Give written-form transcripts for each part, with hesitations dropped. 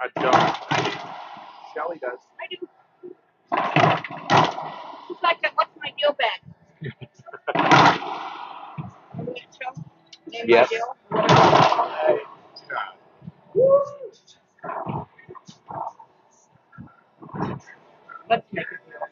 I don't. Shelly does. I do. She's like, what's my deal bag? Yes. Let's make it real.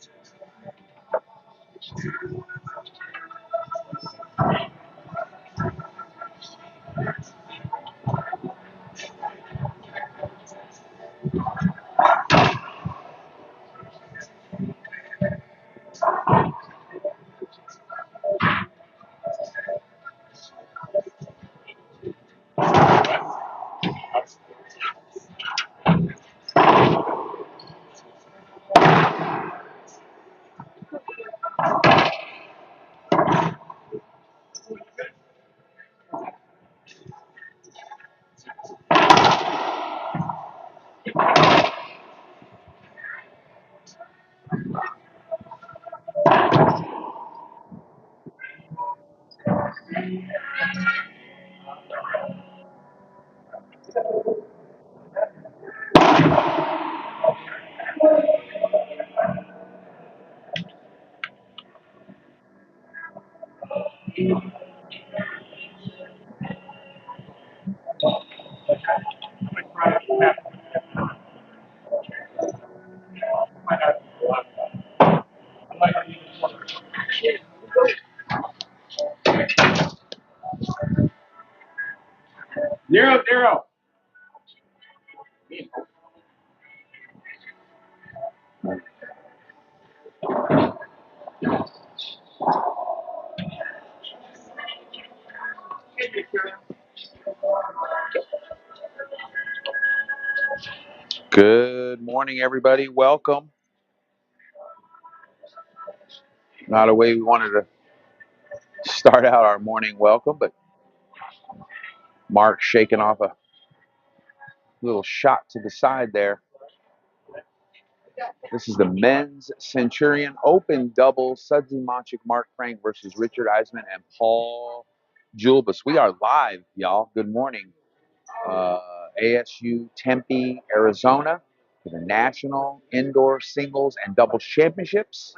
Zero. Good morning, everybody. Welcome. Not a way we wanted to start out our morning welcome, but Mark shaking off a little shot to the side there. This is the men's Centurion Open double. Sudsy, Monchik, Mark Frank versus Richard Eisemann and Paul Julbes. We are live, y'all. Good morning. ASU Tempe, Arizona for the National Indoor Singles and Doubles Championships.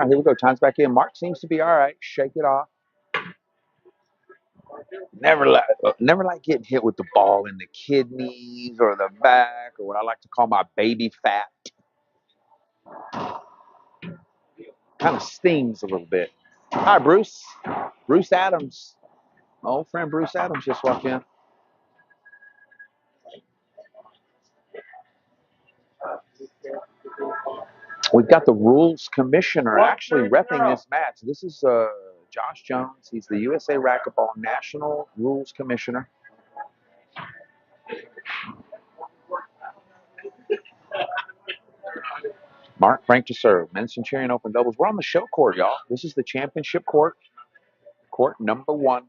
Here we go. Time's back in. Mark seems to be all right. Shake it off. Never like getting hit with the ball in the kidneys or the back or what I like to call my baby fat. Kind of stings a little bit. Hi, Bruce. Bruce Adams. My old friend Bruce Adams just walked in. We've got the rules commissioner actually repping this match. This is Josh Jones. He's the USA Racquetball National Rules Commissioner. Mark Frank to serve. Men's Centurion Open doubles. We're on the show court, y'all. This is the championship court. Court number 1.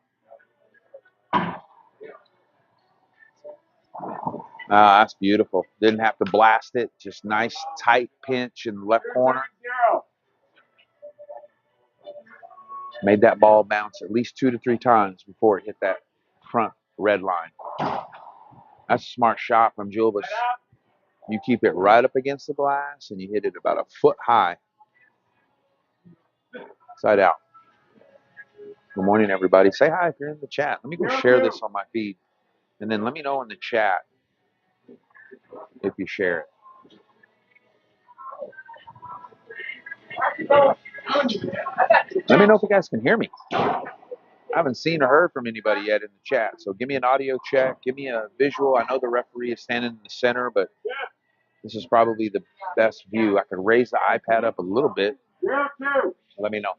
Ah, that's beautiful. Didn't have to blast it. Just nice tight pinch in the left corner. Made that ball bounce at least 2 to 3 times before it hit that front red line. That's a smart shot from Julbes. You keep it right up against the glass and you hit it about a foot high. Side out. Good morning, everybody. Say hi if you're in the chat. Let me go share this on my feed. And then let me know in the chat if you share it. Let me know if you guys can hear me. I haven't seen or heard from anybody yet in the chat. So give me an audio check. Give me a visual. I know the referee is standing in the center, but this is probably the best view. I could raise the iPad up a little bit. Let me know.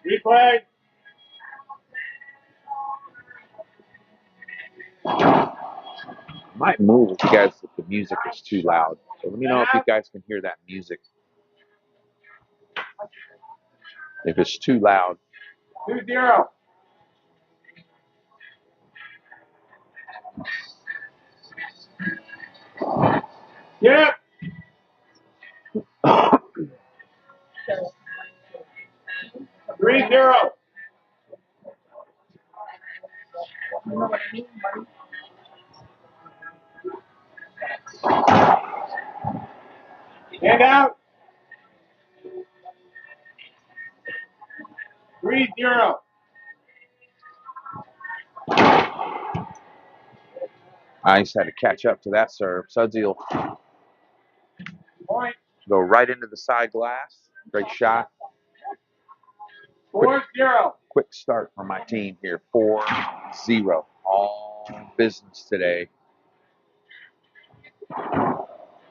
Replay. Might move if you guys if the music is too loud. So let me know if you guys can hear that music. If it's too loud. 2-0. Yep. 3-0. You know what I mean, buddy? Hand out. 3-0. Ice had to catch up to that serve. Sudsy will Point. go right into the side glass. Great shot. 4-0. Quick start for my team here. 4-0. All business today.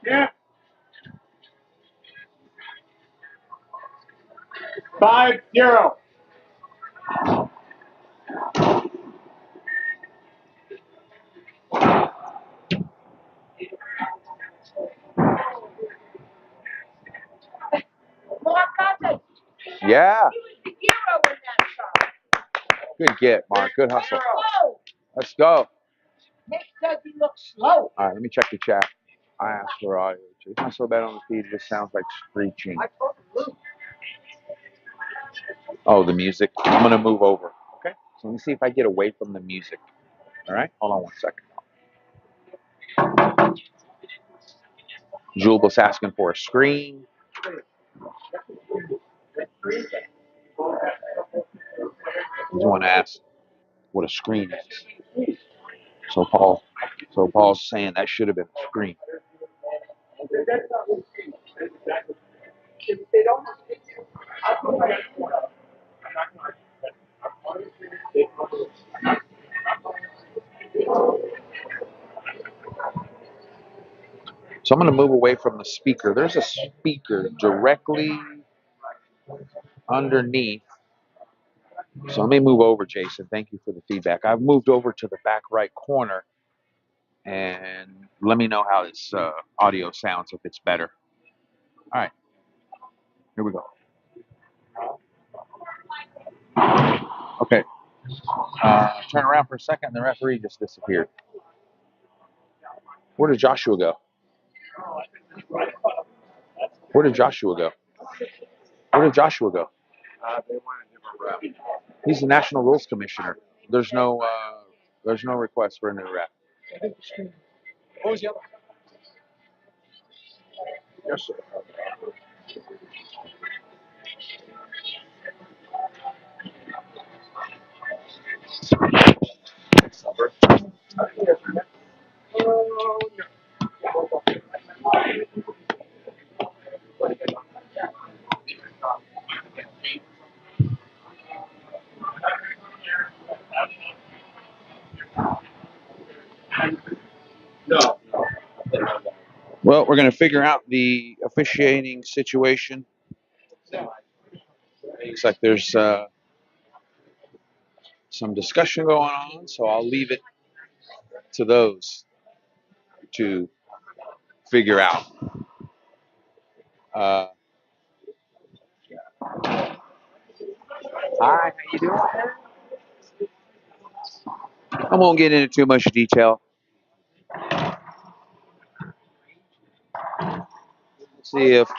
Yep. 5-0. Mark, Yeah. he was the hero in that shot. Good get, Mark. Good hustle. Slow. Let's go. Makes Sudsy look slow. All right, let me check the chat. I asked for audio. It's not so bad on the feed. It just sounds like screeching. I told you. Oh, the music. I'm going to move over. Okay. So let me see if I get away from the music. All right. Hold on one second. Julbes asking for a screen. He's one asked what a screen is. So Paul's saying that should have been a screen. So I'm going to move away from the speaker. There's a speaker directly underneath. So let me move over, Jason. Thank you for the feedback. I've moved over to the back right corner, and let me know how this audio sounds, if it's better. All right, here we go. Okay, turn around for a second, the referee just disappeared. Where did Joshua go? Where did Joshua go? Where did Joshua go? He's the National Rules Commissioner. There's no request for a new ref. What was the other? Yes, sir. No. Well, we're going to figure out the officiating situation. Looks like there's some discussion going on, so I'll leave it to those to figure out. Hi, how you doing? I won't get into too much detail. See if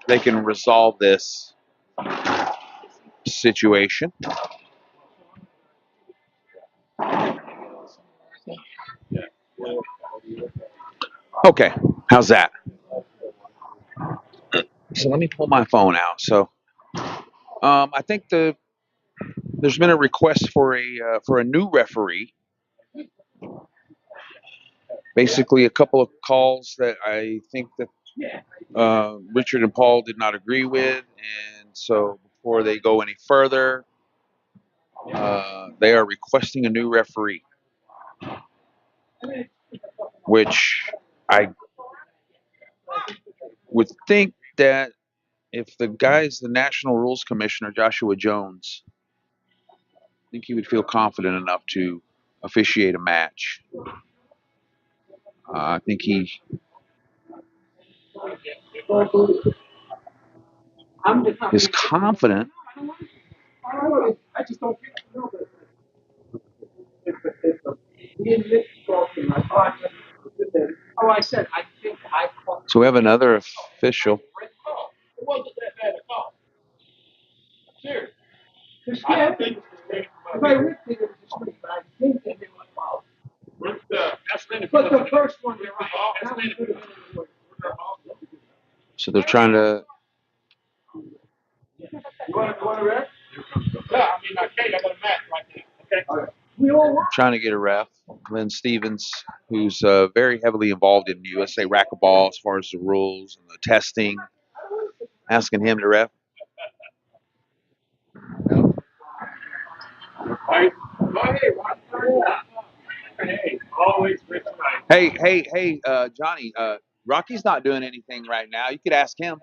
they can resolve this situation. Okay, how's that? So let me pull my phone out. So I think there's been a request for a new referee. Basically, a couple of calls that I think that Richard and Paul did not agree with, and so before they go any further, they are requesting a new referee, which I would think that if the guy's the National Rules Commissioner, Joshua Jones, I think he would feel confident enough to officiate a match. I think he is confident. I just don't feel Oh, I said, I think I caught. So we have another official. It wasn't that bad a call. Serious. I don't think it's if I ripped it, it was a screen, but I think they didn't like wow. But the first one, they're right. That one could have been in the way. So they're trying to You want to rep? Yeah, I mean, okay, I got a match right now. Okay. We all want. trying to get a ref, Glenn Stevens, who's very heavily involved in USA Racquetball as far as the rules and the testing, asking him to ref. Right. Hey, always rich right. Hey, Johnny, Rocky's not doing anything right now. You could ask him.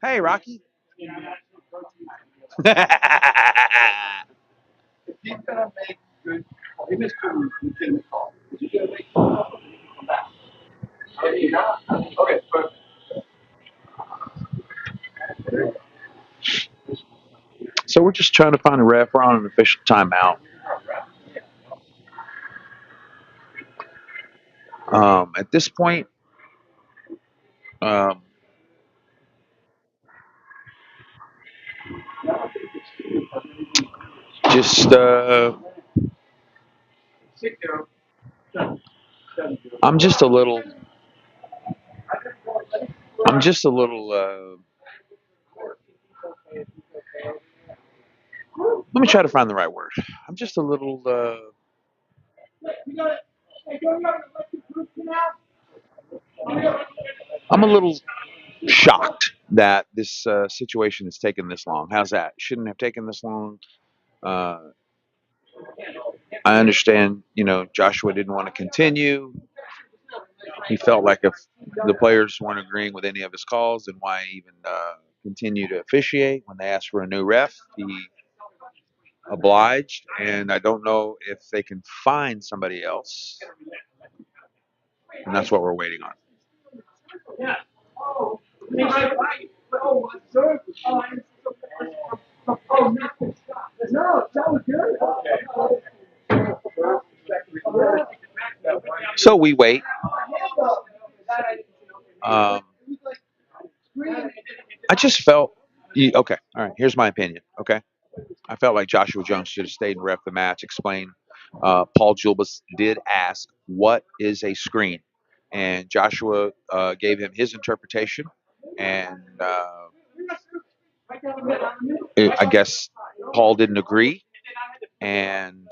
Hey, Rocky. If he's gonna make good, he missed two legitimate calls. If he's gonna make good calls, he can come back. Okay, but So we're just trying to find a ref. We're on an official timeout. At this point, um, just I'm just a little. I'm just a little. Let me try to find the right word. I'm just a little. I'm a little shocked that this situation has taken this long. How's that? Shouldn't have taken this long. Uh, I understand, Joshua didn't want to continue. He felt like if the players weren't agreeing with any of his calls, then why even continue to officiate? When they asked for a new ref, he obliged, and I don't know if they can find somebody else, and that's what we're waiting on. So we wait. I just felt okay. All right. Here's my opinion. Okay. I felt like Joshua Jones should have stayed and ref the match. Explain. Paul Julbes did ask, "What is a screen?" And Joshua gave him his interpretation, and I guess Paul didn't agree, and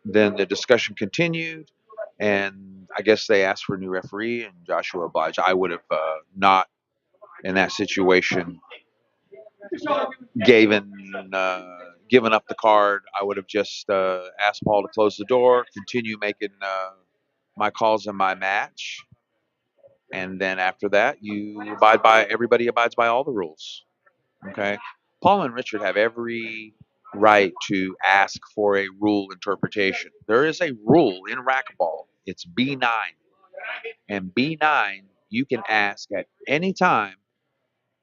then the discussion continued, and I guess they asked for a new referee, and Joshua obliged. I would have not in that situation given up the card. I would have just asked Paul to close the door, continue making my calls in my match, and then after that, everybody abides by all the rules. Okay, Paul and Richard have every right to ask for a rule interpretation. There is a rule in racquetball. It's B9, and B9 you can ask at any time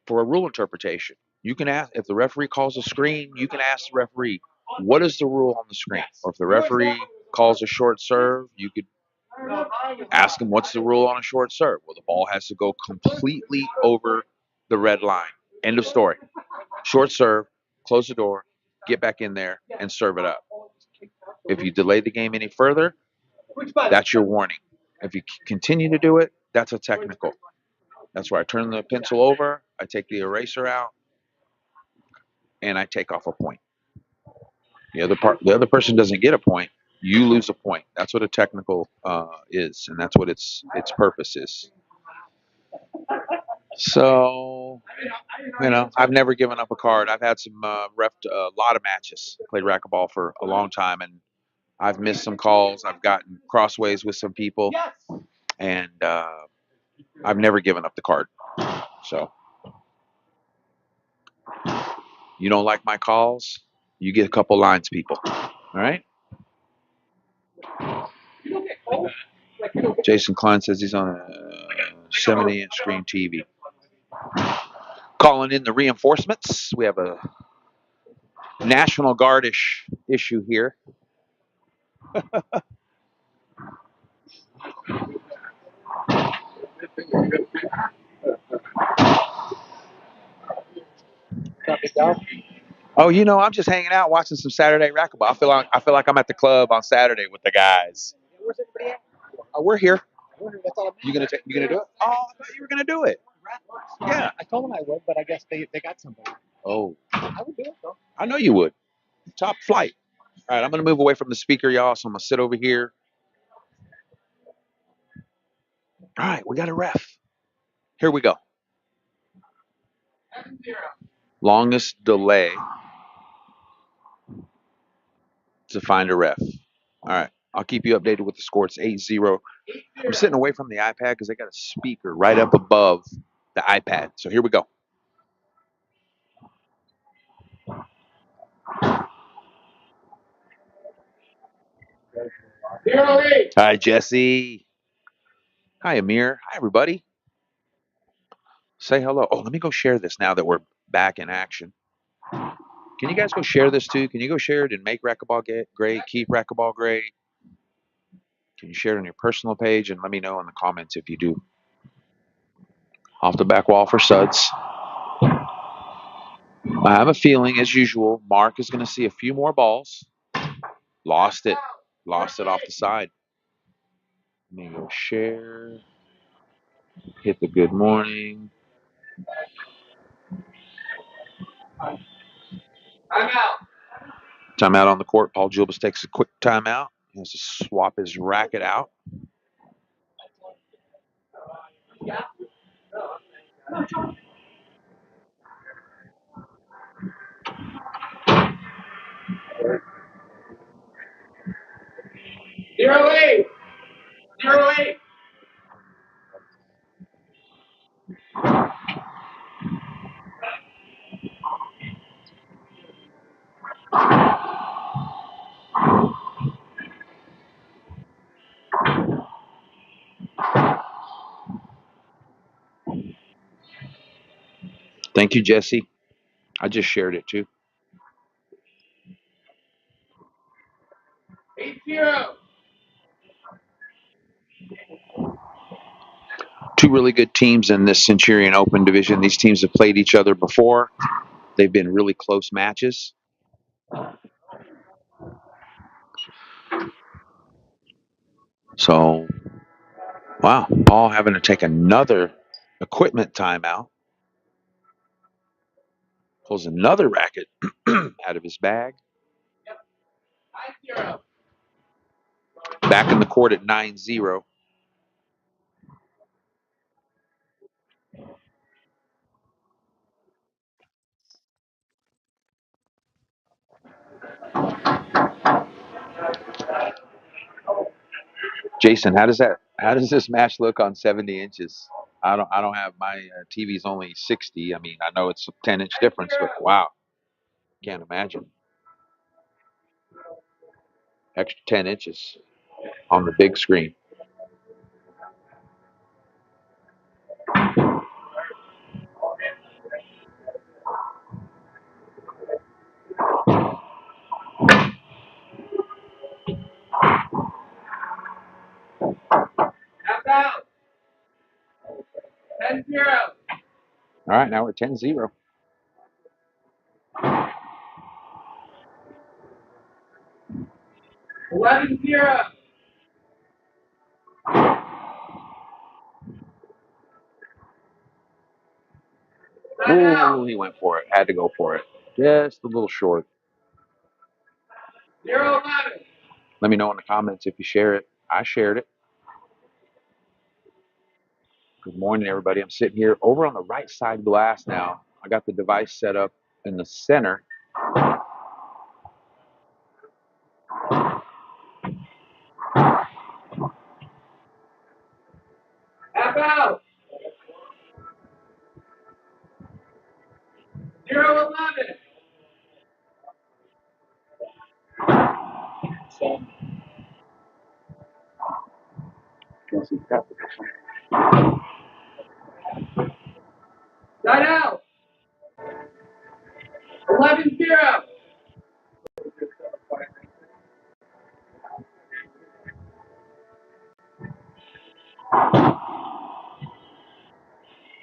for a rule interpretation. You can ask if the referee calls a screen. You can ask the referee, "What is the rule on the screen?" Or if the referee calls a short serve, you could ask him, "What's the rule on a short serve?" Well, the ball has to go completely over the red line. End of story. Short serve, close the door, get back in there, and serve it up. If you delay the game any further, that's your warning. If you continue to do it, that's a technical. That's where I turn the pencil over, I take the eraser out, and I take off a point. The other person doesn't get a point. You lose a point. That's what a technical is, and that's what its purpose is. So, I've never given up a card. I've had some refed a lot of matches. Played racquetball for a long time, and I've missed some calls. I've gotten crossways with some people, and I've never given up the card. So, you don't like my calls? You get a couple lines, people. All right? Jason Klein says he's on a 70-inch screen TV. Calling in the reinforcements. We have a National Guard-ish issue here. Oh, you know, I'm just hanging out watching some Saturday racquetball. I feel like I'm at the club on Saturday with the guys. Where's everybody at? Oh, we're here. That's all. You gonna do it? Oh, I thought you were gonna do it. Yeah. I told them I would, but I guess they got something. Oh, I would do it though. I know you would. Top flight. All right, I'm gonna move away from the speaker, y'all. So I'm gonna sit over here. All right, we got a ref. Here we go. Longest delay to find a ref. All right, I'll keep you updated with the score. It's 8-0. I'm sitting away from the iPad because I got a speaker right up above the iPad. So here we go. Hi, Jesse. Hi, Amir. Hi, everybody. Say hello. Oh, let me go share this now that we're back in action. Can you guys go share this too? Can you go share it and make racquetball great, keep racquetball great? Can you share it on your personal page and let me know in the comments if you do? Off the back wall for Suds. I have a feeling, as usual, Mark is going to see a few more balls. Lost it. Lost it off the side. Let me go share. Hit the good morning. Timeout on the court. Paul Julbes takes a quick timeout. He has to swap his racket out. Zero eight. 0-8. Thank you, Jesse. I just shared it too. 8-0. Two really good teams in this Centurion Open division. These teams have played each other before. They've been really close matches. So, wow, Paul having to take another equipment timeout. Pulls another racket out of his bag. 9-0. Back in the court at 9-0. Jason, how does this match look on 70 inches? I don't have my TV's only 60. I mean, I know it's a 10-inch difference, but wow, can't imagine. Extra 10 inches on the big screen. Half out. 10-0. All right, now we're 10-0. 11-0. Ooh, he went for it. Had to go for it. Just a little short. 0-11. Let me know in the comments if you share it. I shared it. Good morning, everybody. I'm sitting here over on the right side glass now. I got the device set up in the center. Half out. 0-11. Right out. 11-0.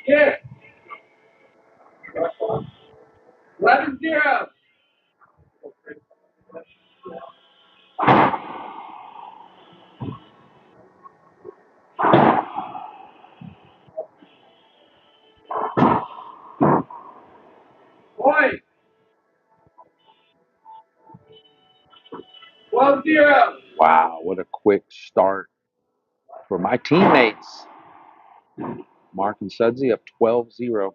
Yeah. 11-0. Point. 12-0. Wow, what a quick start for my teammates. Mark and Sudsy up 12-0.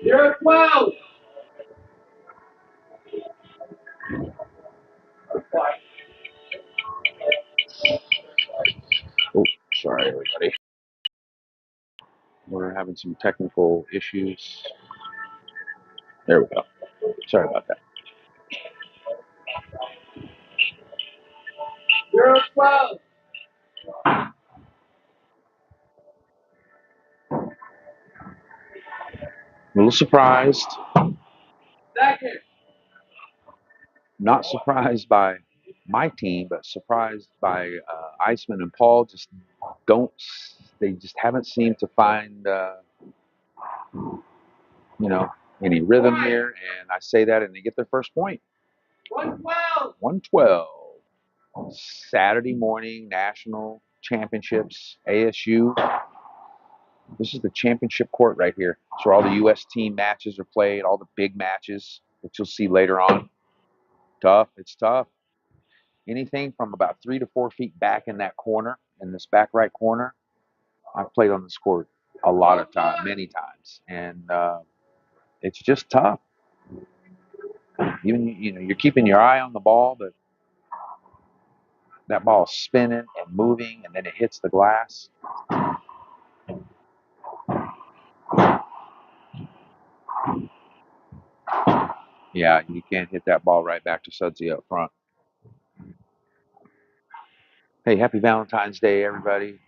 Zero 12. Oh, sorry, everybody. We're having some technical issues. There we go. Sorry about that. 12. A little surprised. Second. Not surprised by my team, but surprised by Eisemann and Paul. They just haven't seemed to find, any rhythm here. And I say that, and they get their first point. 112. 112. Saturday morning national championships, ASU. This is the championship court right here. It's where all the U.S. team matches are played, all the big matches that you'll see later on. Tough. It's tough. Anything from about 3 to 4 feet back in that corner, in this back right corner, I've played on this court a lot of times, many times, and it's just tough. Even you're keeping your eye on the ball, but that ball's spinning and moving, and then it hits the glass. Yeah, you can't hit that ball right back to Sudsy up front. Hey, happy Valentine's Day, everybody.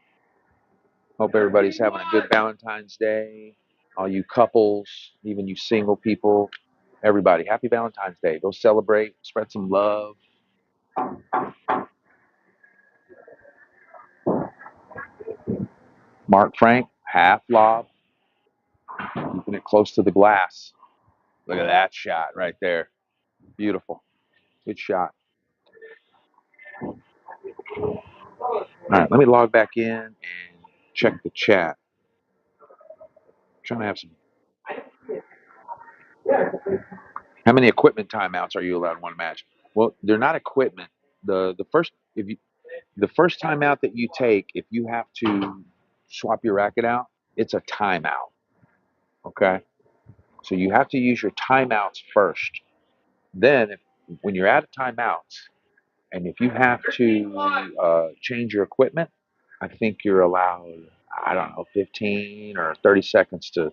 Hope everybody's having a good Valentine's Day. All you couples, even you single people, everybody, happy Valentine's Day. Go celebrate, spread some love. Mark Frank, half lob, keeping it close to the glass. Look at that shot right there. Beautiful. Good shot. All right, let me log back in and check the chat. I'm trying to have some. How many equipment timeouts are you allowed in one match? Well, they're not equipment. The first the first timeout that you take, if you have to swap your racket out, it's a timeout. Okay, so you have to use your timeouts first. Then, when you're out of timeouts, and if you have to change your equipment, I think you're allowed, I don't know, 15 or 30 seconds to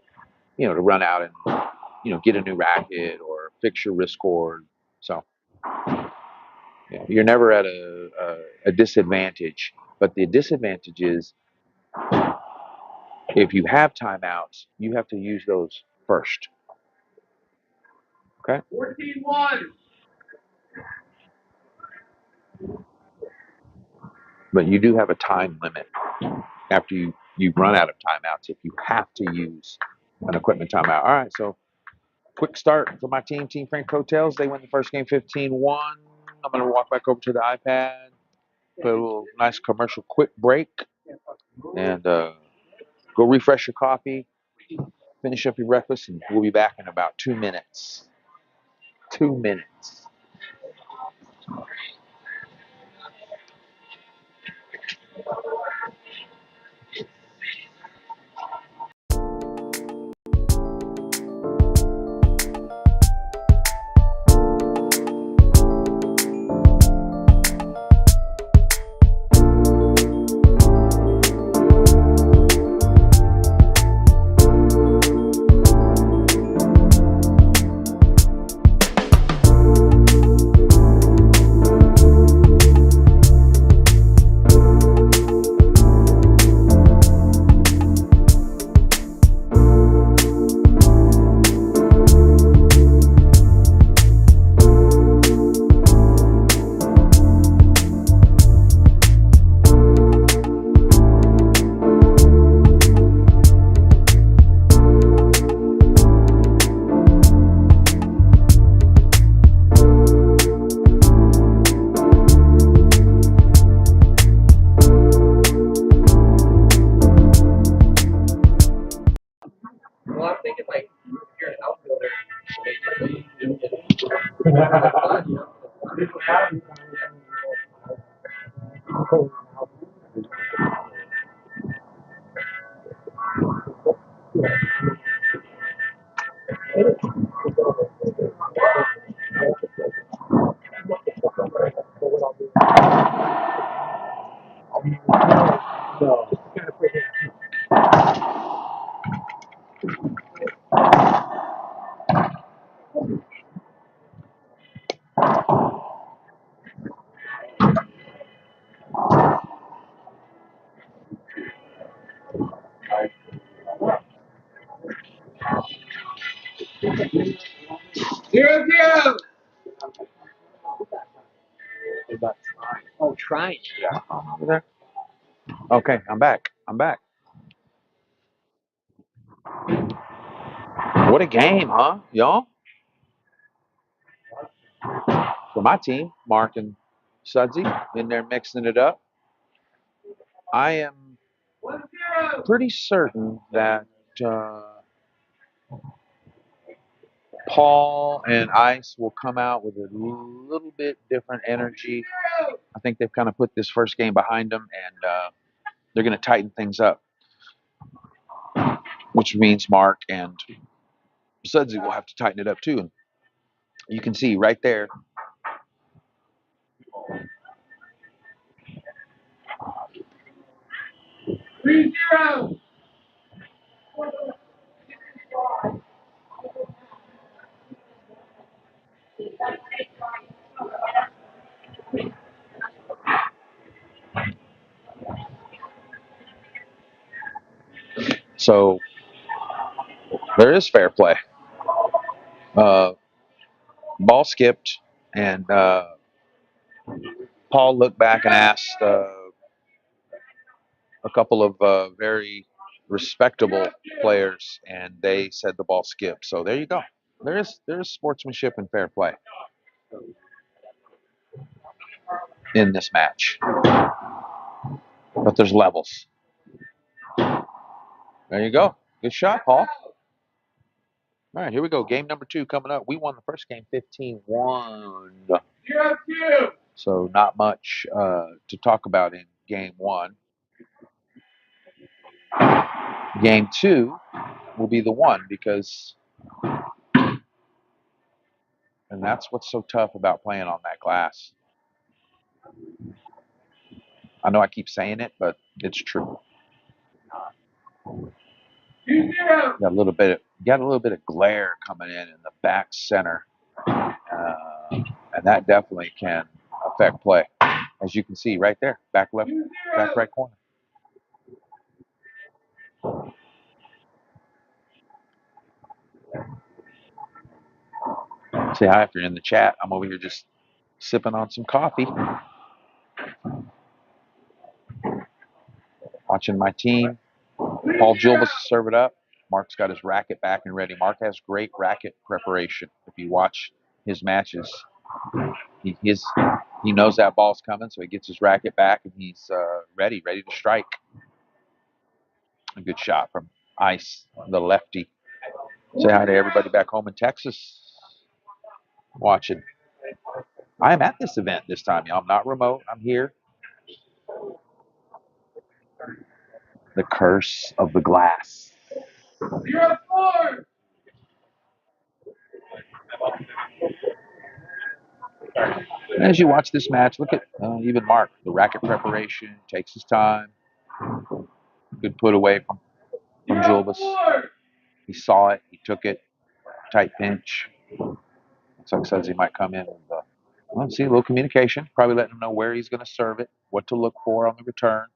run out and get a new racket or fix your wrist cord. So you're never at a disadvantage. But the disadvantage is if you have timeouts, you have to use those first. Okay? 14-1. But you do have a time limit after you run out of timeouts if you have to use an equipment timeout. All right, so quick start for my team, Team Frank Hotels. They win the first game 15-1. I'm going to walk back over to the iPad, put a little nice commercial quick break, and go refresh your coffee, finish up your breakfast, and we'll be back in about 2 minutes. 2 minutes. Oh, trying. Over there. Okay, I'm back. I'm back. What a game, huh, y'all? For my team, Mark and Sudsy in there mixing it up. I am pretty certain that Paul and Ice will come out with a little bit different energy. I think they've kind of put this first game behind them, and they're going to tighten things up, which means Mark and Sudsy will have to tighten it up too. And you can see right there. So there is fair play. Ball skipped, and Paul looked back and asked a couple of very respectable players, and they said the ball skipped. So there you go. There is sportsmanship and fair play in this match, but there's levels. There you go. Good shot, Paul. All right, here we go. Game number 2 coming up. We won the first game 15-1. So not much to talk about in game 1. Game 2 will be the one because, and that's what's so tough about playing on that glass. I know I keep saying it, but it's true. Got a little bit of glare coming in the back center, and that definitely can affect play, as you can see right there, back left, back right corner. Say hi if you're in the chat. I'm over here just sipping on some coffee, watching my team. Paul Julbes serve it up. Mark's got his racket back and ready. Mark has great racket preparation. If you watch his matches, he knows that ball's coming, so he gets his racket back and he's ready to strike. A good shot from Ice, the lefty. Say hi to everybody back home in Texas watching. I am at this event this time, y'all. I'm not remote. I'm here. The curse of the glass. And as you watch this match, look at even Mark. The racket preparation takes his time. Good put away from Julbes. He saw it. He took it. Tight pinch. Looks like Sudsy might come in with let's see, a little communication. Probably letting him know where he's going to serve it, what to look for on the return.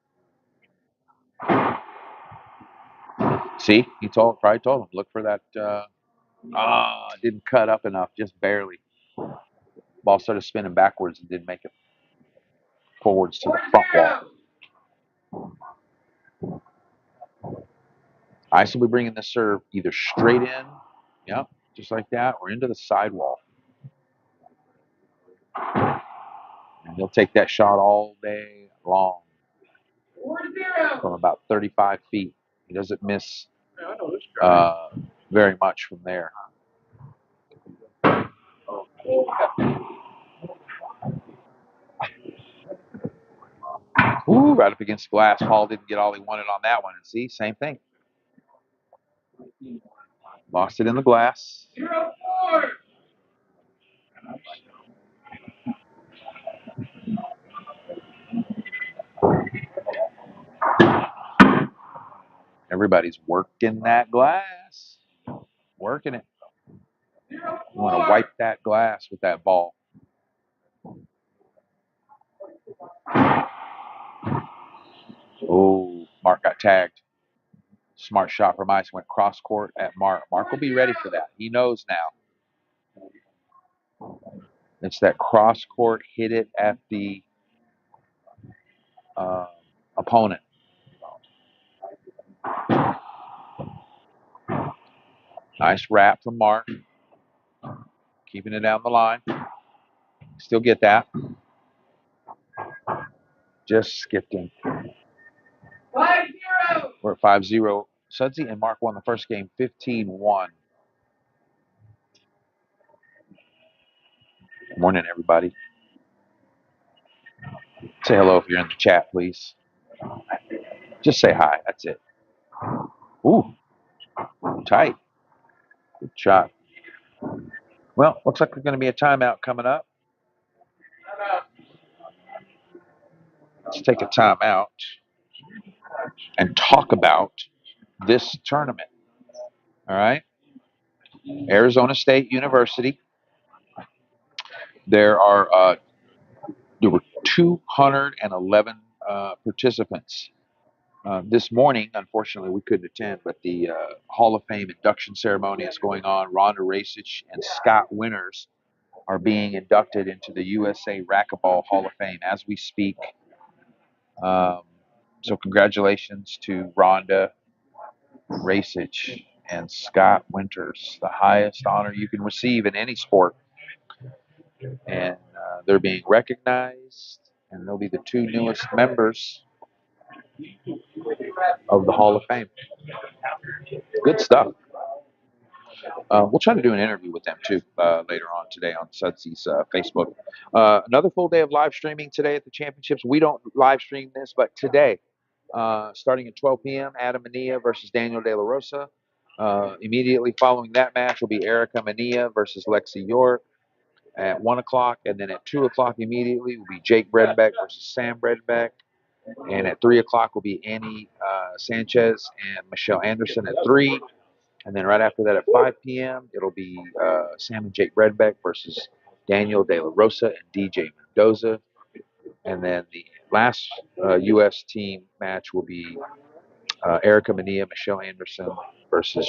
See, probably told him, look for that. Didn't cut up enough, just barely. Ball started spinning backwards and didn't make it forwards to the front wall. Ice will be bringing the serve either straight in, yep, just like that, or into the sidewall. And he'll take that shot all day long from about 35 feet. He doesn't miss very much from there. Ooh, right up against the glass. Hall didn't get all he wanted on that one. And see, same thing. Lost it in the glass. 0-4. Everybody's working that glass. Working it. You want to wipe that glass with that ball. Oh, Mark got tagged. Smart shot from Ice. Went cross court at Mark. Mark will be ready for that. He knows now. It's that cross court, hit it at the uh, opponent. Nice wrap from Mark. Keeping it down the line. Still get that. Just skipped him. 5-0. We're at 5-0. Sudsy and Mark won the first game 15-1. Good morning, everybody. Say hello if you're in the chat, please. Just say hi. That's it. Ooh, tight. Good shot. Well, looks like there's going to be a timeout coming up. Let's take a timeout and talk about this tournament. All right. Arizona State University. There were 211 participants. This morning, unfortunately, we couldn't attend, but the Hall of Fame induction ceremony is going on. Rhonda Racich and Scott Winters are being inducted into the USA Racquetball Hall of Fame as we speak. So congratulations to Rhonda Racich and Scott Winters, the highest honor you can receive in any sport. And they're being recognized, and they'll be the two newest members of the Hall of Fame. Good stuff. We'll try to do an interview with them too later on today on Sudsy's Facebook. Another full day of live streaming today at the championships. We don't live stream this, but today, starting at 12 p.m., Adam Mania versus Daniel De La Rosa. Immediately following that match will be Erica Mania versus Lexi York at 1 o'clock. And then at 2 o'clock immediately will be Jake Bredbeck versus Sam Bredbeck. And at 3 o'clock will be Annie Sanchez and Michelle Anderson at 3. And then right after that at 5 p.m., it'll be Sam and Jake Bredbeck versus Daniel De La Rosa and DJ Mendoza. And then the last U.S. team match will be Erica Mania, Michelle Anderson versus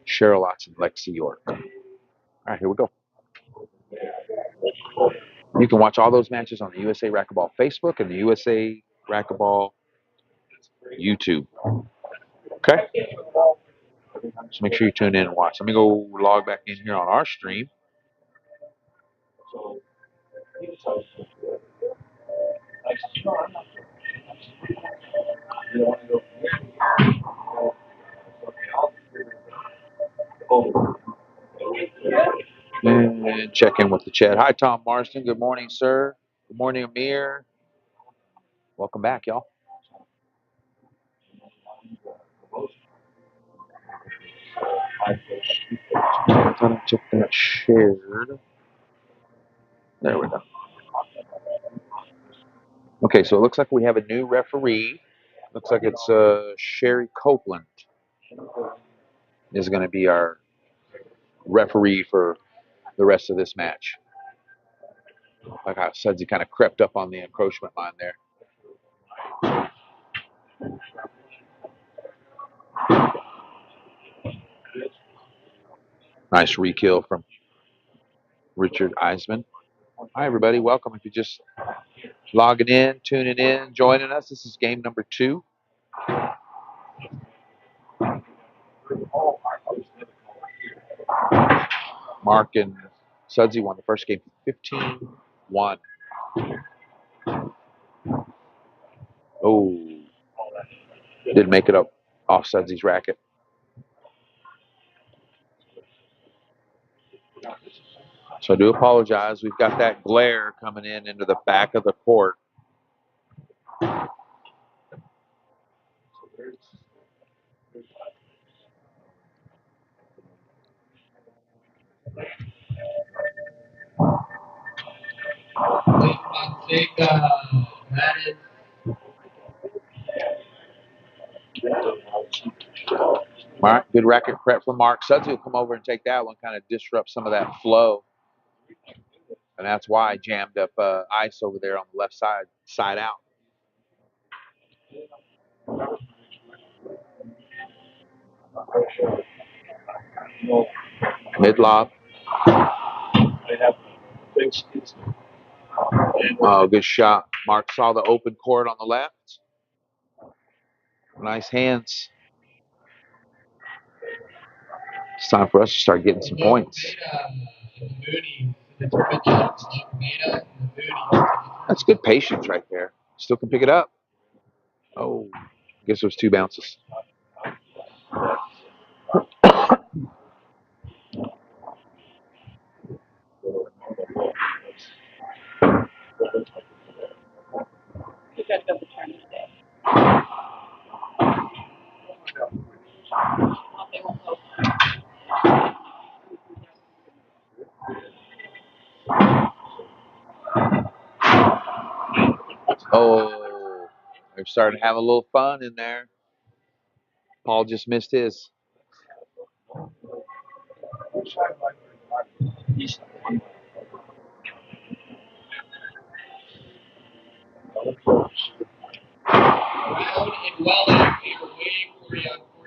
Cheryl Otts and Lexi York. All right, here we go. You can watch all those matches on the USA Racquetball Facebook and the USA Racquetball YouTube. Okay? So make sure you tune in and watch. Let me go log back in here on our stream. And check in with the chat. Hi, Tom Marston. Good morning, sir. Good morning, Amir. Welcome back, y'all. I thought I took that shared. There we go. Okay, so it looks like we have a new referee. Looks like it's Sherry Copeland is going to be our referee for the rest of this match. Like how Sudsy kind of crept up on the encroachment line there. Nice re-kill from Richard Eisemann. Hi, everybody. Welcome. If you're just logging in, tuning in, joining us, this is game number 2. Mark and Sudsy won the first game 15-1. Oh, didn't make it up off Sudsy's racket. So I do apologize. We've got that glare coming in into the back of the court. All right, good racket prep from Mark. Sudsy will come over and take that one, kind of disrupt some of that flow. And that's why I jammed up ice over there on the left side, side out. Mid lob. Oh, good shot. Mark saw the open court on the left. Nice hands. It's time for us to start getting some points. That's good patience right there. Still can pick it up. Oh, I guess there's two bounces. Oh, they're starting to have a little fun in there. Paul just missed his.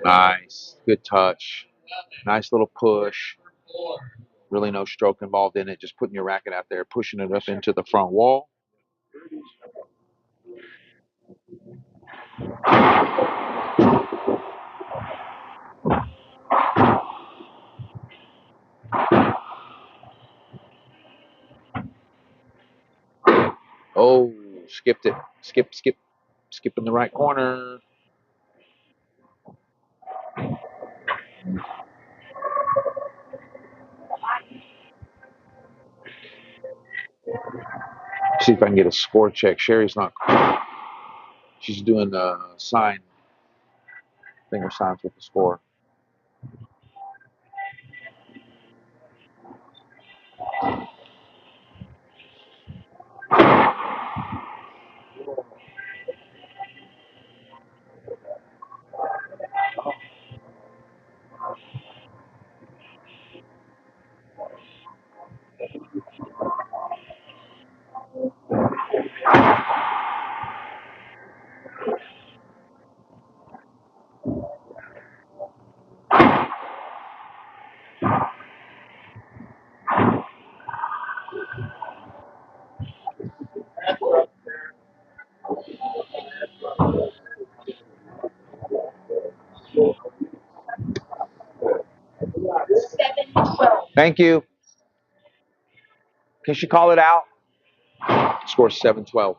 Nice. Good touch. Nice little push. Really no stroke involved in it. Just putting your racket out there, pushing it up into the front wall. Oh, skipped it. Skip in the right corner. See if I can get a score check. Sherry's not. She's doing finger signs with the score. Thank you. Can she call it out? Score 7-12.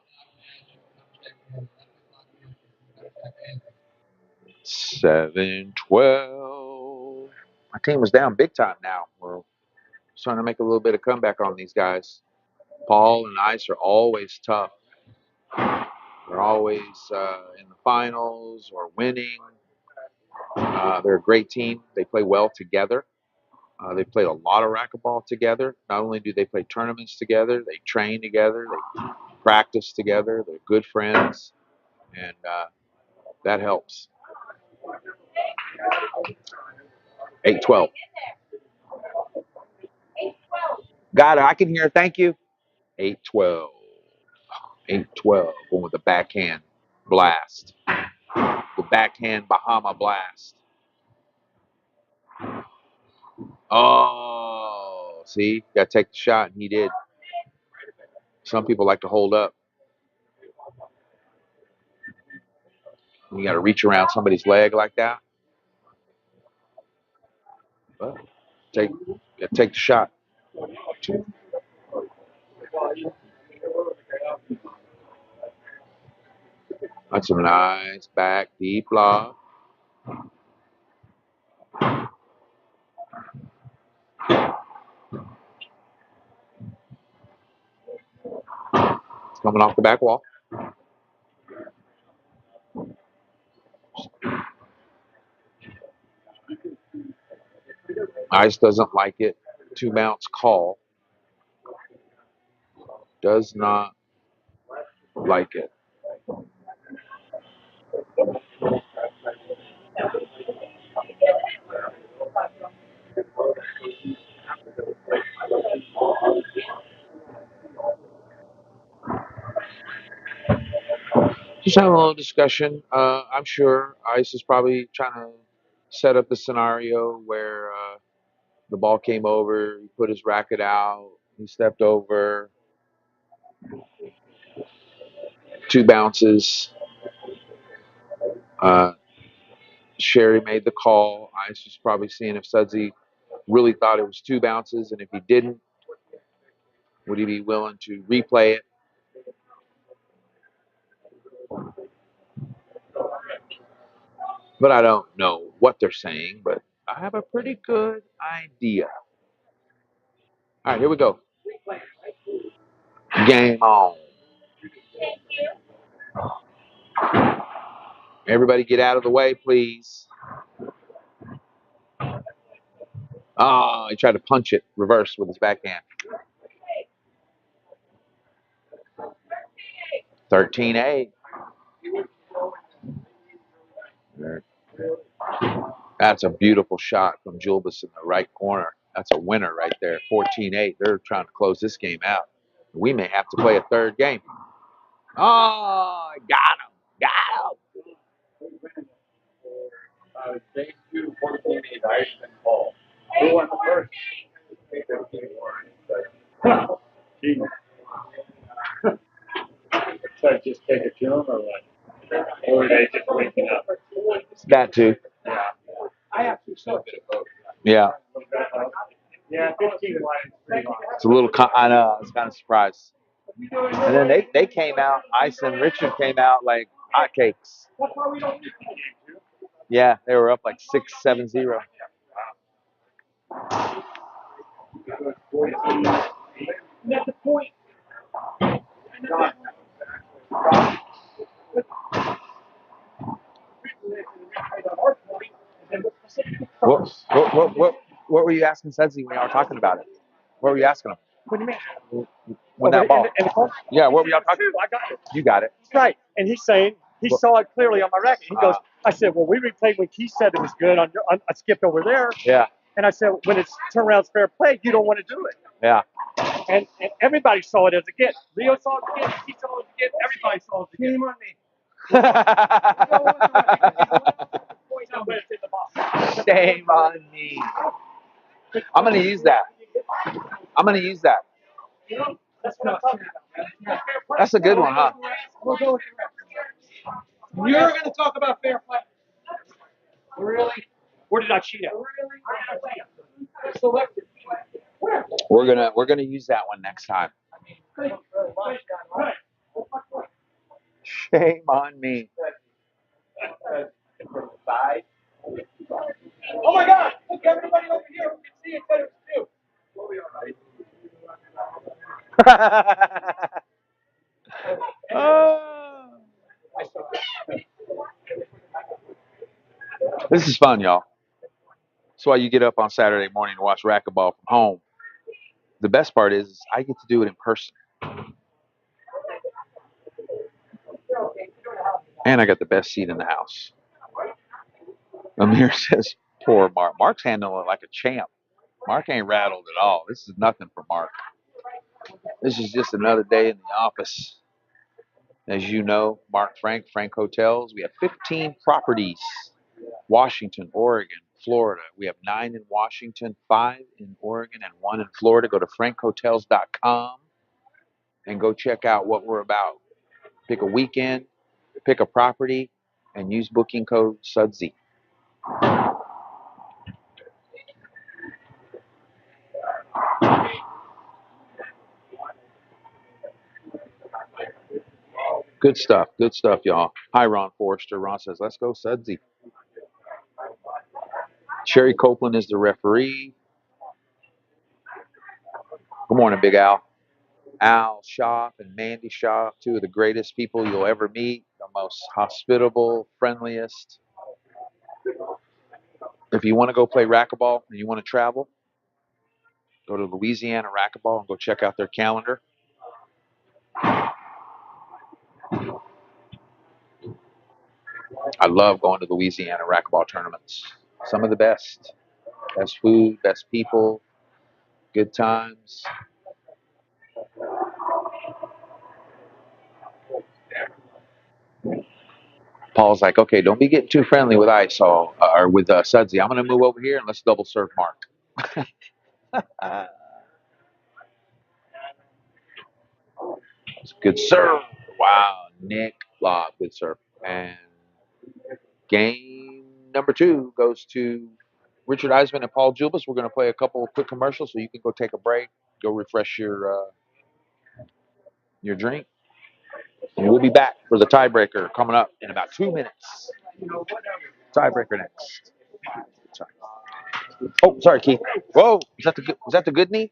7-12. My team was down big time now. We're starting to make a little bit of comeback on these guys. Paul and Ice are always tough. They're always in the finals or winning. They're a great team. They play well together. They played a lot of racquetball together. Not only do they play tournaments together, they train together, they practice together. They're good friends, and that helps. 8-12. Got it. I can hear. Thank you. 8-12. 8-12. Going with the backhand blast. The backhand Bahama blast. Oh, see, got to take the shot, and he did. Some people like to hold up. You got to reach around somebody's leg like that. But take the shot. That's a nice back deep lob. Coming off the back wall. Ice doesn't like it. 2 bounce call. Does not like it. Just having a little discussion. I'm sure Ice is probably trying to set up the scenario where the ball came over, he put his racket out, he stepped over, 2 bounces. Sherry made the call. Ice was probably seeing if Sudsy really thought it was 2 bounces, and if he didn't, would he be willing to replay it? But I don't know what they're saying, but I have a pretty good idea. All right, here we go. Game on. Everybody get out of the way, please. Oh, he tried to punch it reverse with his backhand. 13-8. That's a beautiful shot from Julbes in the right corner. That's a winner right there. 14-8. They're trying to close this game out. We may have to play a third game. Oh, got him. Got him. Game 2, 14-8, Eisemann ball. Who won the first? So just take it to them or what? Or are they just waking up? That too. Yeah. I actually saw a bit of both. Yeah. Yeah, 15 lines, pretty long. It's a little, I know, I was kind of surprised. And then they came out, Ice and Richard came out like hotcakes. Yeah, they were up like 6-7-0. That's the point. What were you asking Sudsy when y'all were talking about it? What were you asking him? What do you mean? When that ball? In the corner? Yeah, what were y'all talking I got it. You got it. Right. And he's saying he saw it clearly on my racket. He goes, I said, well, we replayed when Keith said it was good. I skipped over there. Yeah. And I said, when it's turnaround's fair play, you don't want to do it. Yeah. And everybody saw it as a gift. Leo saw it as a gift. He saw it as a gift. Everybody saw it as a gift. Shame on me. Shame on me. I'm going to use that. I'm going to use that. That's what I'm talking about. That's a good one, huh? We'll go with the rest. You're going to talk about fair play. Really? Where did I cheat at? Selected. We're gonna use that one next time. Shame on me. Oh my God! Look, everybody over here who can see it said it was 2. We'll be all right. This is fun, y'all. That's why you get up on Saturday morning to watch racquetball from home. The best part is I get to do it in person. And I got the best seat in the house. Amir says, poor Mark. Mark's handling it like a champ. Mark ain't rattled at all. This is nothing for Mark. This is just another day in the office. As you know, Frank Hotels. We have 15 properties. Washington, Oregon, Florida. We have 9 in Washington, 5 in Oregon, and 1 in Florida. Go to frankhotels.com and go check out what we're about. Pick a weekend, pick a property, and use booking code Sudsy. Good stuff, y'all. Hi, Ron Forrester. Ron says, let's go Sudsy. Sherry Copeland is the referee. Good morning, Big Al. Al Schaff and Mandy Schaff, two of the greatest people you'll ever meet, the most hospitable, friendliest. If you want to go play racquetball and you want to travel, go to Louisiana Racquetball and go check out their calendar. I love going to Louisiana racquetball tournaments. Some of the best. Best food, best people, good times. Paul's like, okay, don't be getting too friendly with or with Sudsy. I'm going to move over here and let's double serve Mark. Good serve. Wow, Nick Lobb, good serve. And game number 2 goes to Richard Eisemann and Paul Julbes. We're going to play a couple of quick commercials so you can go take a break, go refresh your drink. And we'll be back for the tiebreaker coming up in about 2 minutes. Tiebreaker next. Sorry. Oh, sorry, Keith. Whoa, was that the good knee?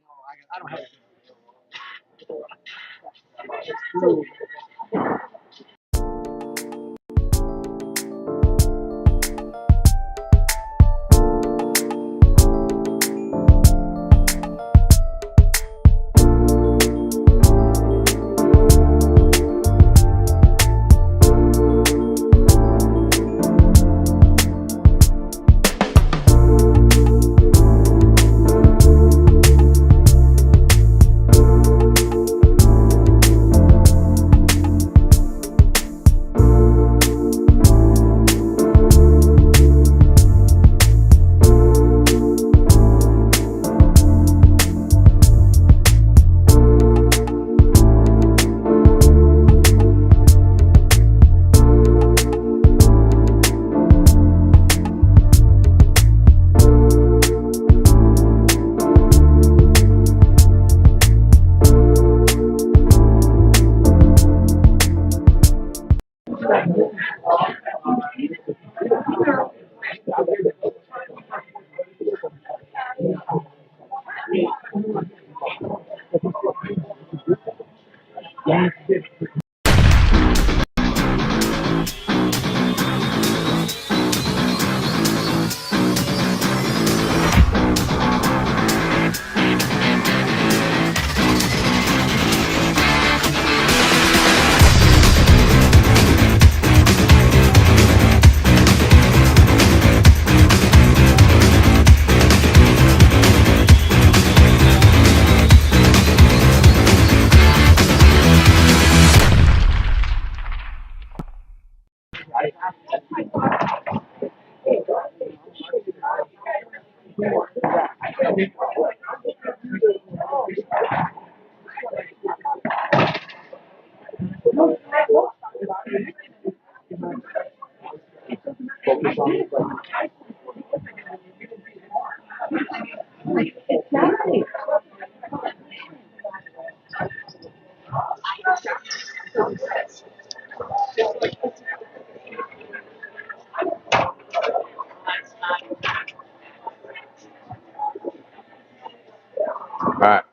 All right,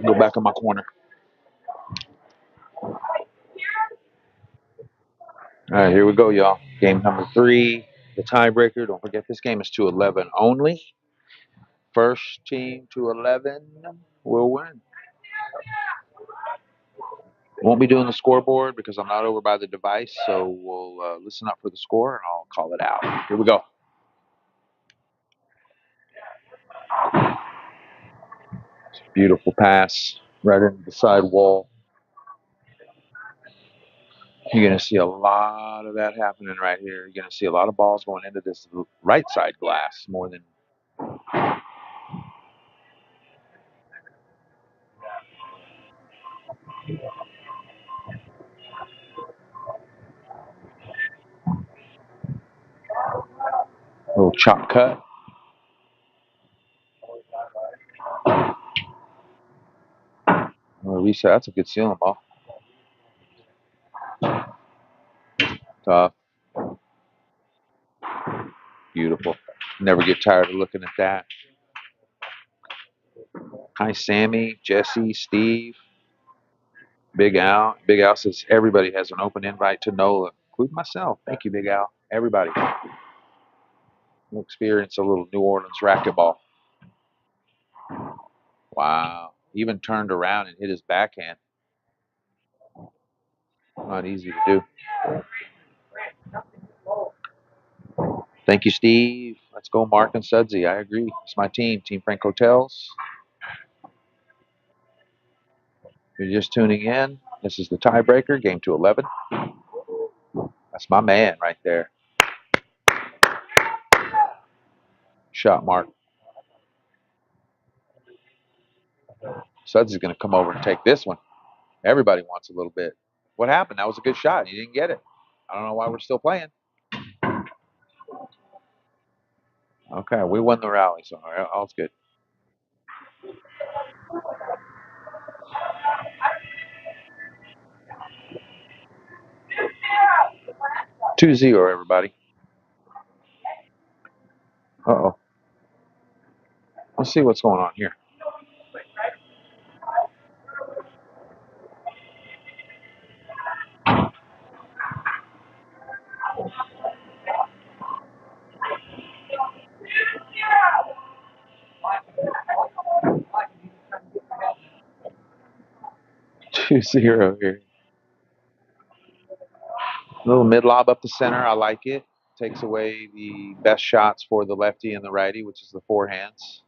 go back in my corner. All right, here we go, y'all. Game number 3, the tiebreaker. Don't forget this game is to 11 only. First team to 11 will win. Won't be doing the scoreboard because I'm not over by the device, so we'll listen up for the score and I'll call it out. Here we go. Beautiful pass right into the side wall. You're going to see a lot of that happening right here. You're going to see a lot of balls going into this right side glass more than. Little chop cut. Reset. That's a good ceiling ball. Tough. Beautiful. Never get tired of looking at that. Hi, Sammy, Jesse, Steve. Big Al. Big Al says everybody has an open invite to NOLA, including myself. Thank you, Big Al. Everybody. We'll experience a little New Orleans racquetball. Wow. Even turned around and hit his backhand. Not easy to do. Thank you, Steve. Let's go, Mark and Sudsy. I agree. It's my team, Team Frank Hotels. If you're just tuning in, this is the tiebreaker, game to 11. That's my man right there. Shot, Mark. Sudsy's going to come over and take this one. Everybody wants a little bit. What happened? That was a good shot. You didn't get it. I don't know why we're still playing. Okay, we won the rally, so all's good. 2-0, everybody. Uh-oh. Let's see what's going on here. Two zero here. A little mid lob up the center. I like it. Takes away the best shots for the lefty and the righty, which is the forehands.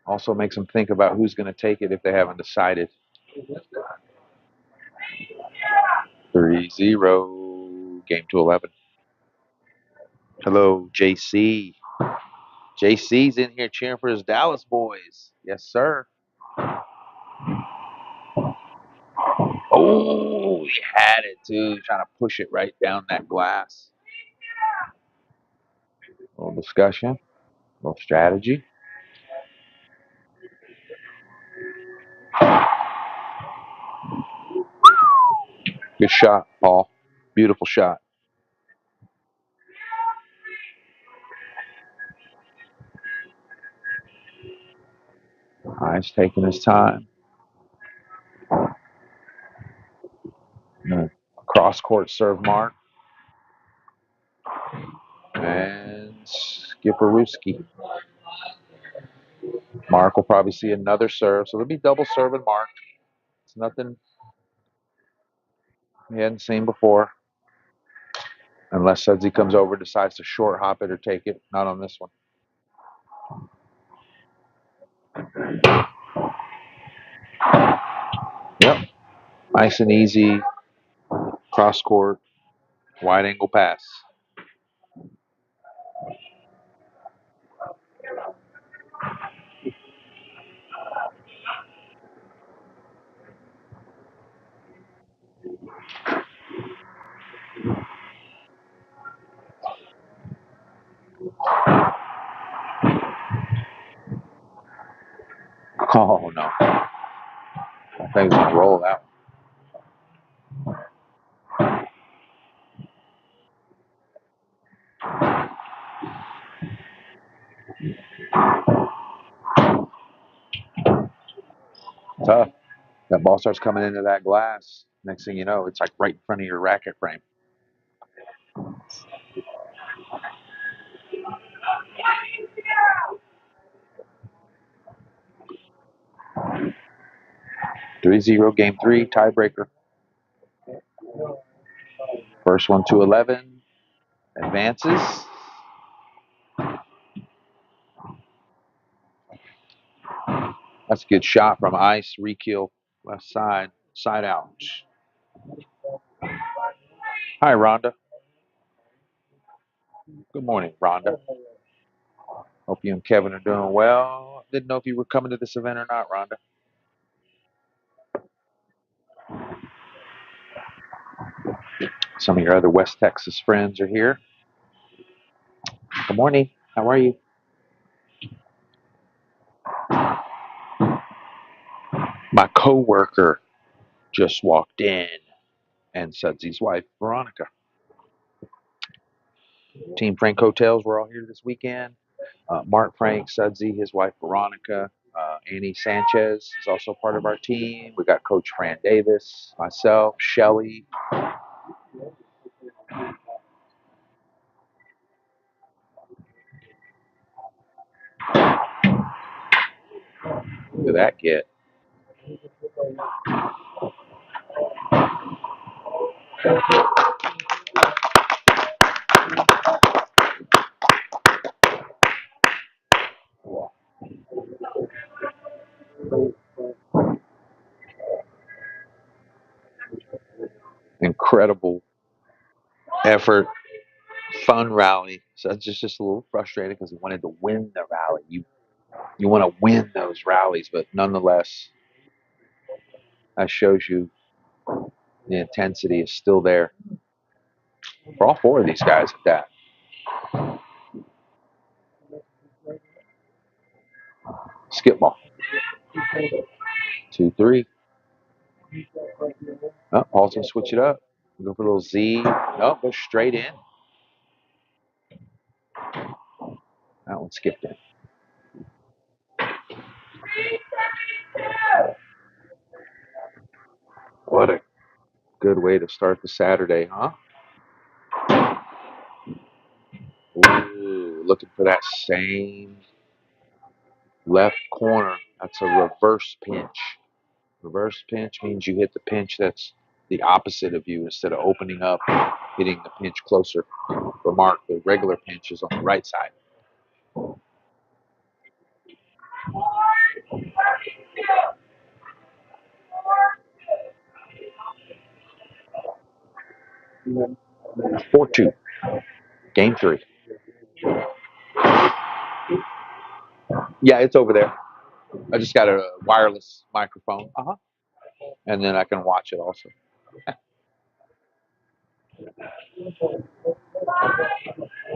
Also makes them think about who's going to take it if they haven't decided. 3-0. Game to 11. Hello, JC. JC's in here cheering for his Dallas boys. Yes, sir. Oh, he had it too. Trying to push it right down that glass. A little discussion, a little strategy. Good shot, Paul. Beautiful shot. Nice, taking his time. Cross court serve, Mark. And Skipperooski. Mark will probably see another serve, so it'll be double serving Mark. It's nothing he hadn't seen before. Unless Sudsy comes over, decides to short hop it or take it. Not on this one. Yep. Nice and easy. Cross court. Wide angle pass. Oh, no. I think he's going to roll that one. Tough. That ball starts coming into that glass. Next thing you know, it's like right in front of your racket frame. Three zero, game three, tiebreaker. First one to 11. Advances. That's a good shot from Ice. Re-kill left side. Side out. Hi, Rhonda. Good morning, Rhonda. Hope you and Kevin are doing well. Didn't know if you were coming to this event or not, Rhonda. Some of your other West Texas friends are here. Good morning. How are you? My coworker just walked in, and Sudsy's wife, Veronica. Team Frank Hotels, we're all here this weekend. Mark Frank, Sudsy, his wife, Veronica, Annie Sanchez is also part of our team. We got Coach Fran Davis, myself, Shelly. Look at that kid. Incredible effort, fun rally. So it's just a little frustrating because we wanted to win the rally. You want to win those rallies, but nonetheless, that shows you the intensity is still there for all four of these guys at that. Skip ball. 2-3. Oh, Paul's going to switch it up. Go for a little Z. No, go straight in. That one skipped in. What a good way to start the Saturday, huh? Ooh, looking for that same left corner. That's a reverse pinch. Reverse pinch means you hit the pinch that's the opposite of you instead of opening up, hitting the pinch closer. For Mark, the regular pinch is on the right side. Yeah. 4-2. Game 3. Yeah, it's over there. I just got a wireless microphone. And then I can watch it also.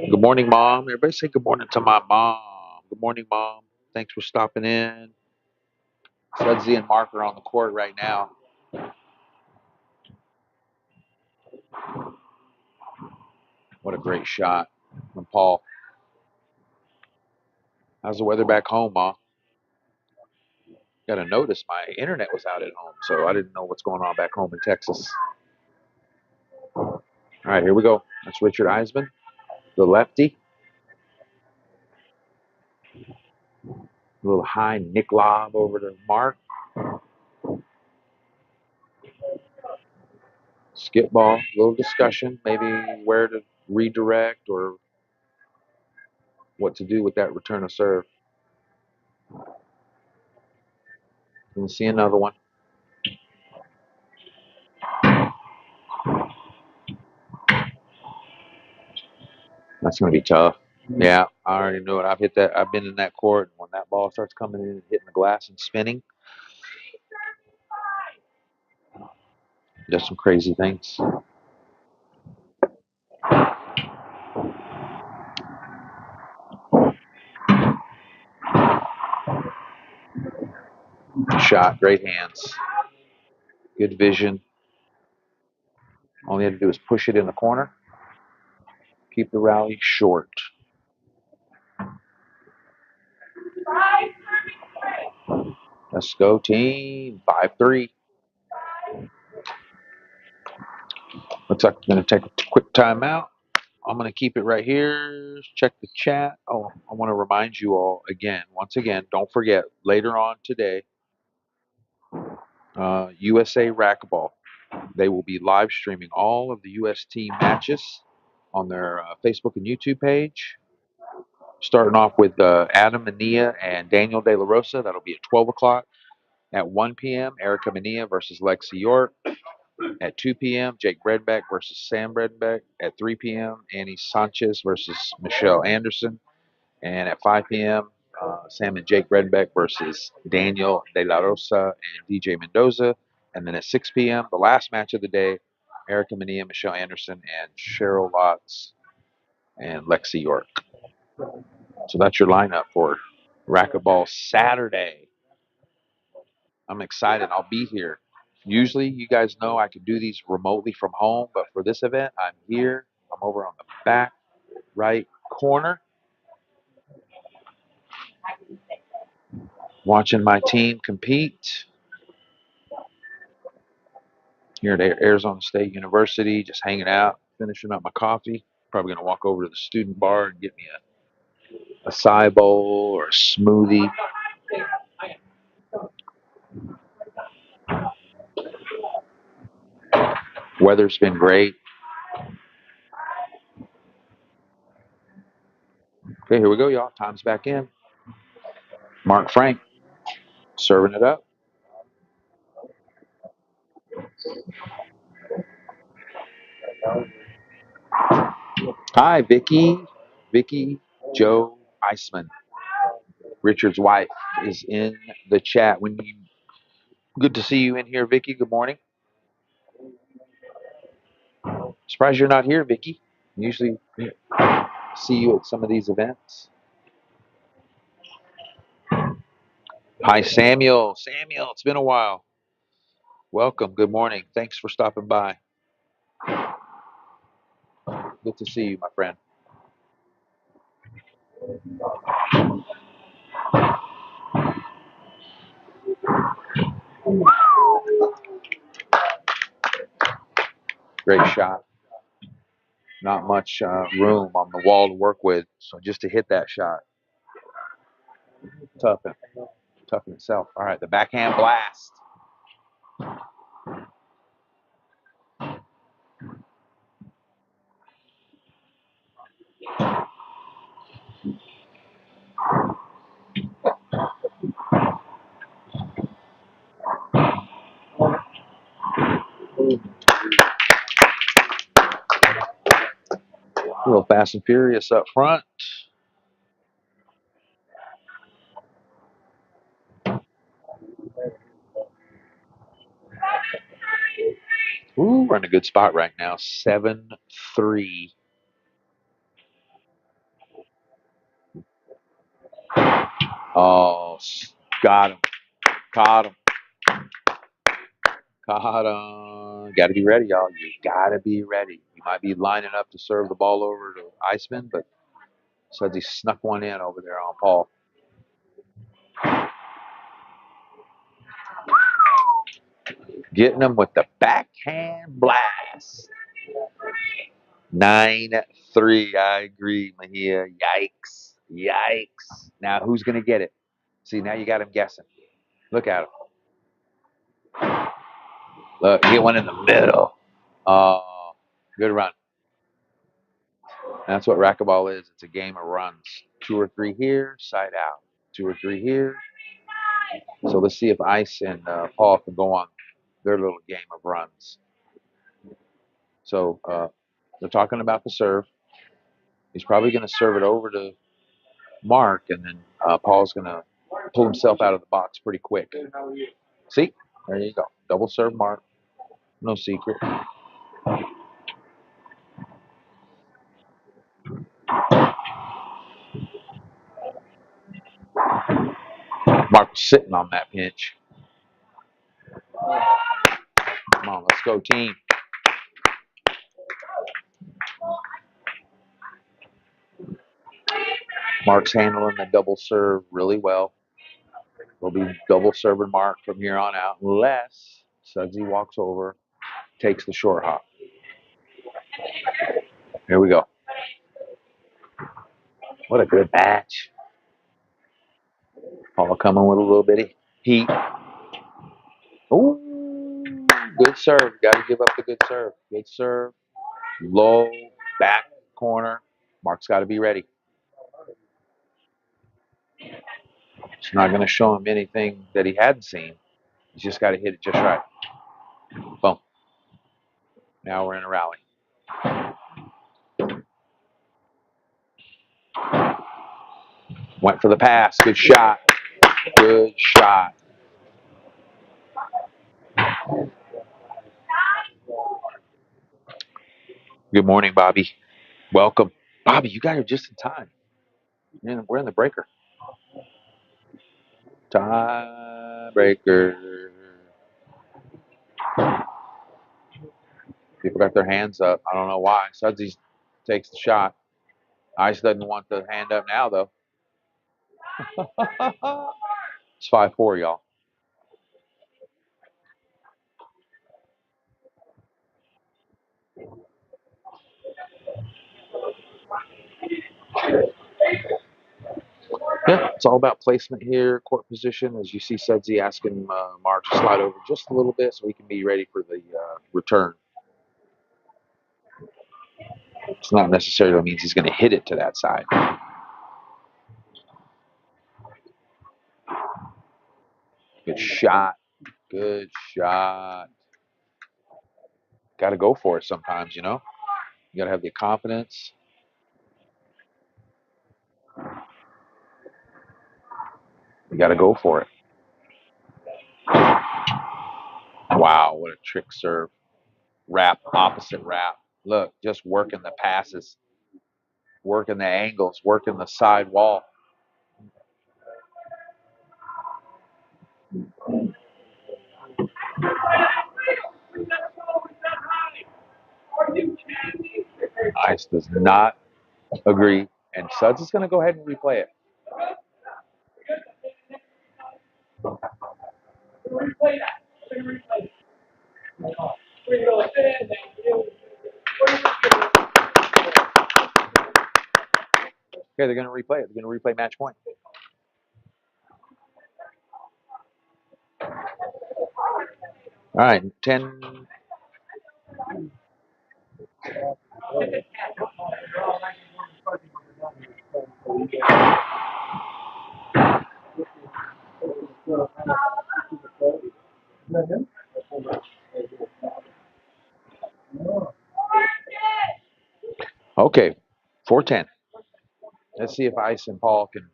Good morning, Mom. Everybody say good morning to my mom. Good morning, Mom. Thanks for stopping in. Sudsy and Mark are on the court right now. What a great shot from Paul. How's the weather back home, Mom? Got to notice my internet was out at home, so I didn't know what's going on back home in Texas. All right, here we go. That's Richard Eisemann, the lefty. A little high nick lob over to Mark. Skip ball, a little discussion, maybe where to redirect or what to do with that return of serve. We'll see another one. That's going to be tough. Yeah, I already know it. I've hit that. I've been in that court. When that ball starts coming in and hitting the glass and spinning, does some crazy things. Shot, great hands, good vision. All you have to do is push it in the corner. Keep the rally short. Let's go, team. 5-3. Looks like we're going to take a quick timeout. I'm going to keep it right here. Check the chat. Oh, I want to remind you all again, once again, don't forget, later on today, USA Racquetball. They will be live streaming all of the US team matches on their Facebook and YouTube page. Starting off with Adam Mania and Daniel De La Rosa. That'll be at 12 o'clock. At 1 p.m., Erica Mania versus Lexi York. At 2 p.m., Jake Bredbeck versus Sam Bredbeck. At 3 p.m., Annie Sanchez versus Michelle Anderson. And at 5 p.m., Sam and Jake Bredbeck versus Daniel De La Rosa and DJ Mendoza. And then at 6 p.m., the last match of the day, Erica Mania, Michelle Anderson, and Cheryl Lotz and Lexi York. So that's your lineup for Racquetball Saturday. I'm excited. I'll be here. Usually, you guys know I can do these remotely from home, but for this event, I'm here. I'm over on the back right corner. Watching my team compete here at Arizona State University, just hanging out, finishing up my coffee. Probably going to walk over to the student bar and get me a acai bowl or a smoothie. Weather's been great. Okay, here we go, y'all. Time's back in. Mark Frank serving it up. Hi, Vicky. Vicky Joe Eisemann. Richard's wife is in the chat. Good to see you in here, Vicky. Good morning. Surprised you're not here, Vicky. Usually see you at some of these events. Hi, Samuel. Samuel, it's been a while. Welcome. Good morning. Thanks for stopping by. Good to see you, my friend. Great shot. Not much room on the wall to work with, so just to hit that shot, tough in itself. All right, the backhand blast. A little fast and furious up front. Ooh, we're in a good spot right now. 7-3. Oh, got him. Caught him. Caught him. Got to be ready, y'all. You got to be ready. You might be lining up to serve the ball over to Eisemann, but Sudsy snuck one in over there on Paul. Getting them with the backhand blast. 9-3. I agree, Mahia. Yikes. Yikes. Now, who's going to get it? See, now you got him guessing. Look at him. Look, get one in the middle. Oh, good run. That's what racquetball is. It's a game of runs. 2 or 3 here, side out. 2 or 3 here. So let's see if Ice and Paul can go on their little game of runs. So they're talking about the serve. He's probably going to serve it over to Mark, and then Paul's going to pull himself out of the box pretty quick. See? There you go. Double serve Mark. No secret. Mark was sitting on that pinch. Come on, let's go, team. Mark's handling the double serve really well. We'll be double serving Mark from here on out, unless Sudsy walks over, takes the short hop. Here we go. What a good match. Paul coming with a little bit of heat. Ooh, good serve. Got to give up the good serve. Good serve. Low, back corner. Mark's got to be ready. It's not going to show him anything that he hadn't seen. He's just got to hit it just right. Boom. Now we're in a rally. Went for the pass. Good shot. Good shot. Good morning, Bobby. Welcome. Bobby, you got here just in time. We're in the breaker. Tie breaker. People got their hands up. I don't know why. Sudsy takes the shot. Ice doesn't want the hand up now, though. It's 5-4, y'all. Yeah, it's all about placement here, court position. As you see, Sudsy asking Mark to slide over just a little bit so he can be ready for the return. It's not necessarily means he's going to hit it to that side. Good shot. Good shot. Got to go for it sometimes, you know. You got to have the confidence. You got to go for it. Wow, what a trick serve. Wrap, opposite wrap. Look, just working the passes, working the angles, working the side wall. Ice does not agree, and Suds is going to go ahead and replay it. Okay, they're going to replay it. They're going to replay match point. All right, 10. Okay, 4-10. Let's see if Ice and Paul can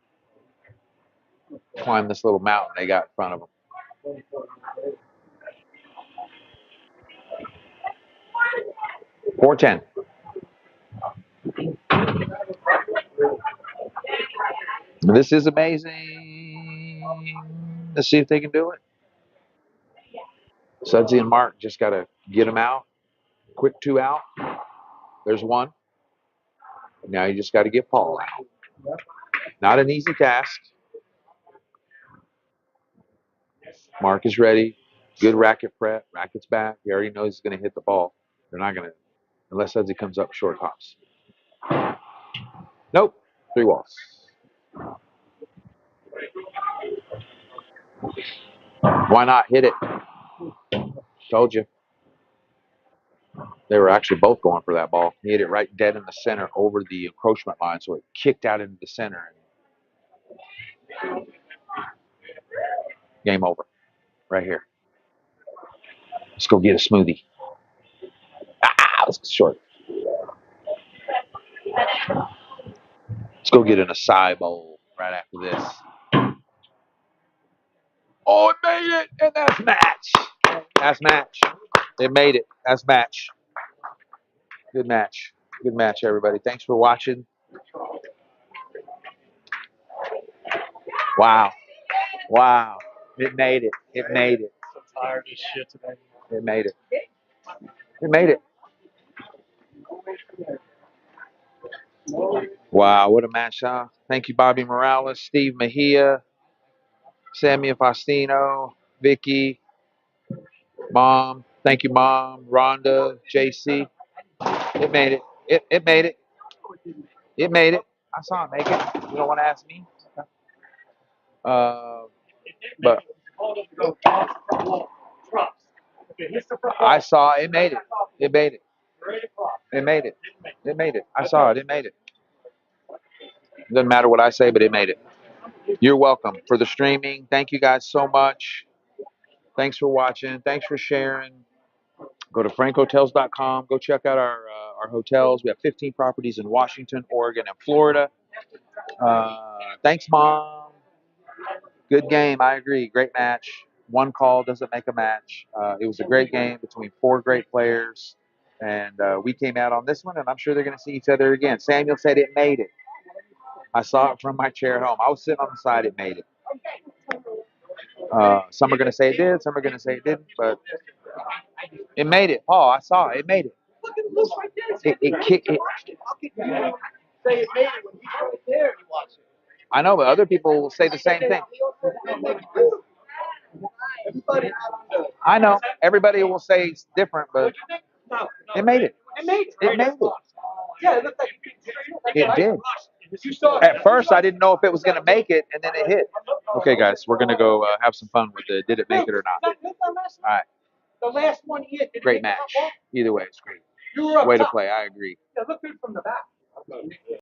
climb this little mountain they got in front of them. 4-10. This is amazing. Let's see if they can do it. Sudsy and Mark just got to get them out. Quick 2 out. There's 1. Now you just got to get Paul out. Not an easy task. Mark is ready. Good racket prep. Racket's back. He already knows he's going to hit the ball. They're not going to, unless Sudsy comes up short tops. Nope. 3 walls. Why not hit it? Told you. They were actually both going for that ball. He hit it right dead in the center over the encroachment line, so it kicked out into the center. Game over. Right here. Let's go get a smoothie. Let's go short. Let's go get an acai bowl right after this. Oh, it made it, and that's match. That's match. It made it. That's match. Good match. Good match, everybody. Thanks for watching. Wow. Wow. It made it. It made it. I'm tired of shit today. It made it. It made it. Wow, what a match, huh? Thank you, Bobby Morales, Steve Mejia, Samuel Faustino, Vicky, Mom. Thank you, Mom, Rhonda, JC. It made it. It made it. It made it. I saw it make it. You don't want to ask me? But I saw it. It made it. It made it. It made it. It made it. I saw it. It made it. Doesn't matter what I say, but it made it. You're welcome for the streaming. Thank you guys so much. Thanks for watching. Thanks for sharing. Go to frankhotels.com. Go check out our hotels. We have 15 properties in Washington, Oregon, and Florida. Thanks, Mom. Good game. I agree. Great match. One call doesn't make a match. It was a great game between 4 great players. And we came out on this one, and I'm sure they're going to see each other again. Samuel said it made it. I saw it from my chair at home. I was sitting on the side. It made it. Some are going to say it did. Some are going to say it didn't. But it made it. Paul, I saw it. It made it. It kicked it. Say it made it when he's right there and you watch it. I know, but other people say the same thing. Everybody. I know. Everybody will say it's different, but No, it made it. it made it. It made it. Yeah, it looked like It did. you saw it. At first, I didn't know if it was going to make it, and then it hit. Okay, guys, we're going to go have some fun with the did it make it or not. All right. The last one he hit. Great match. Either way, it's great. You were up Way to top. play. I agree. Yeah, look good from the back.